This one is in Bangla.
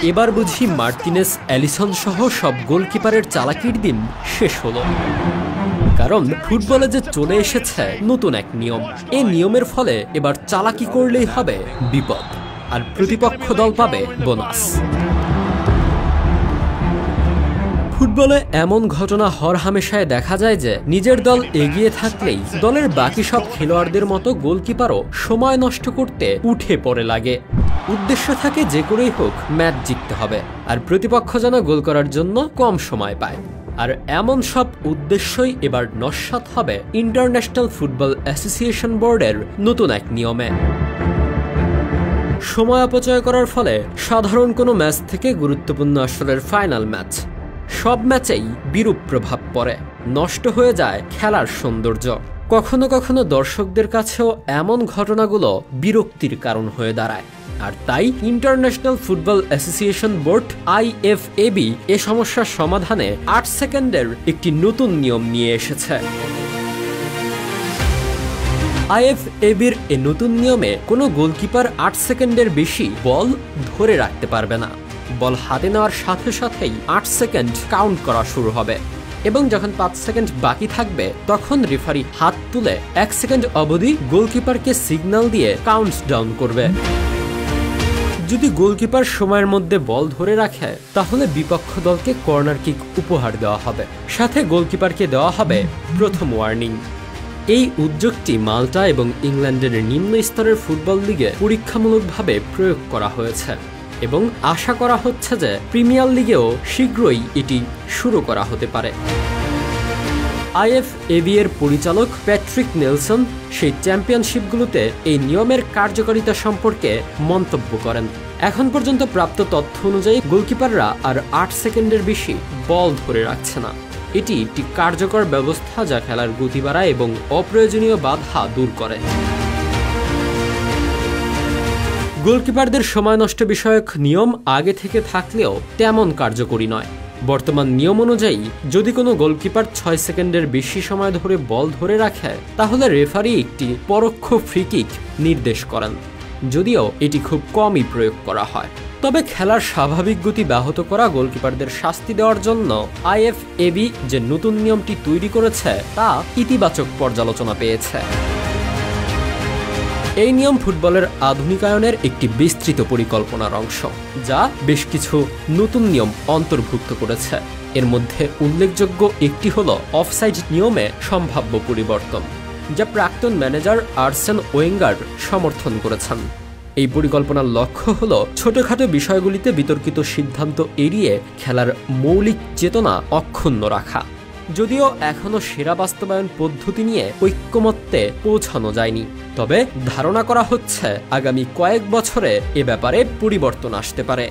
এবার বুঝি মার্টিনেজ, অ্যালিসন সহ সব গোলকিপারের চালাকির দিন শেষ হলো। কারণ ফুটবলে যে চলে এসেছে নতুন এক নিয়ম। এই নিয়মের ফলে এবার চালাকি করলেই হবে বিপদ, আর প্রতিপক্ষ দল পাবে বোনাস। ফুটবলে এমন ঘটনা হরহামেশায় দেখা যায় যে নিজের দল এগিয়ে থাকলেই দলের বাকি সব খেলোয়াড়দের মতো গোলকিপারও সময় নষ্ট করতে উঠে পড়ে লাগে। উদ্দেশ্য থাকে যে করেই হোক ম্যাচ জিততে হবে, আর প্রতিপক্ষ যেন গোল করার জন্য কম সময় পায়। আর এমন সব উদ্দেশ্যই এবার নস্যাৎ হবে ইন্টারন্যাশনাল ফুটবল অ্যাসোসিয়েশন বোর্ডের নতুন এক নিয়মে। সময় অপচয় করার ফলে সাধারণ কোনো ম্যাচ থেকে গুরুত্বপূর্ণ আসরের ফাইনাল ম্যাচ, সব ম্যাচেই বিরূপ প্রভাব পড়ে, নষ্ট হয়ে যায় খেলার সৌন্দর্য। কখনো কখনো দর্শকদের কাছেও এমন ঘটনাগুলো বিরক্তির কারণ হয়ে দাঁড়ায়। আর তাই international football association board IFAB এ সমস্যার সমাধানে 8 সেকেন্ডের একটি নতুন নিয়ম নিয়ে এসেছে। IFAB'র এ নতুন নিয়মে কোনো গোলকিপার 8 সেকেন্ডের বেশি বল ধরে রাখতে পারবে না। বল হাতে নেওয়ার সাথে সাথেই 8 সেকেন্ড কাউন্ট করা শুরু হবে, এবং যখন 5 সেকেন্ড বাকি থাকবে তখন রেফারি হাত তুলে 1 সেকেন্ড অবধি গোলকিপারকে সিগন্যাল দিয়ে কাউন্ট ডাউন করবে। যদি গোলকিপার সময়ের মধ্যে বল ধরে রাখে তাহলে বিপক্ষ দলকে কর্নার কিক উপহার দেওয়া হবে, সাথে গোলকিপারকে দেওয়া হবে প্রথম ওয়ার্নিং। এই উদ্যোগটি মাল্টা এবং ইংল্যান্ডের নিম্ন স্তরের ফুটবল লিগে পরীক্ষামূলকভাবে প্রয়োগ করা হয়েছে, এবং আশা করা হচ্ছে যে প্রিমিয়ার লিগেও শীঘ্রই এটি শুরু করা হতে পারে। IFAB এর পরিচালক প্যাট্রিক নেলসন সেই চ্যাম্পিয়নশিপগুলোতে এই নিয়মের কার্যকারিতা সম্পর্কে মন্তব্য করেন। এখন পর্যন্ত প্রাপ্ত তথ্য অনুযায়ী গোলকিপাররা আর 8 সেকেন্ডের বেশি বল ধরে রাখছে না। এটি একটি কার্যকর ব্যবস্থা যা খেলার গতি বাড়ায় এবং অপ্রয়োজনীয় বাধা দূর করে। গোলকিপারদের সময় নষ্ট বিষয়ক নিয়ম আগে থেকে থাকলেও তেমন কার্যকরী নয়। বর্তমান নিয়ম অনুযায়ী যদি কোনো গোলকিপার 6 সেকেন্ডের বেশি সময় ধরে বল ধরে রাখে তাহলে রেফারি একটি পরোক্ষ ফ্রি কিক নির্দেশ করেন, যদিও এটি খুব কমই প্রয়োগ করা হয়। তবে খেলার স্বাভাবিক গতি ব্যাহত করা গোলকিপারদের শাস্তি দেওয়ার জন্য IFAB যে নতুন নিয়মটি তৈরি করেছে তা ইতিবাচক পর্যালোচনা পেয়েছে। এই নিয়ম ফুটবলের আধুনিকায়নের একটি বিস্তৃত পরিকল্পনার অংশ, যা বেশ কিছু নতুন নিয়ম অন্তর্ভুক্ত করেছে। এর মধ্যে উল্লেখযোগ্য একটি হল অফসাইড নিয়মে সম্ভাব্য পরিবর্তন, যা প্রাক্তন ম্যানেজার আর্সেন ওয়েঙ্গার সমর্থন করেছেন। এই পরিকল্পনার লক্ষ্য হল ছোটখাটো বিষয়গুলিতে বিতর্কিত সিদ্ধান্ত এড়িয়ে খেলার মৌলিক চেতনা অক্ষুণ্ণ রাখা। যদিও এখনো সেরা বাস্তবায়ন পদ্ধতি নিয়ে ঐক্যমত্যে পৌঁছানো যায়নি, তবে ধারণা করা হচ্ছে আগামী কয়েক বছরে এ ব্যাপারে পরিবর্তন আসতে পারে।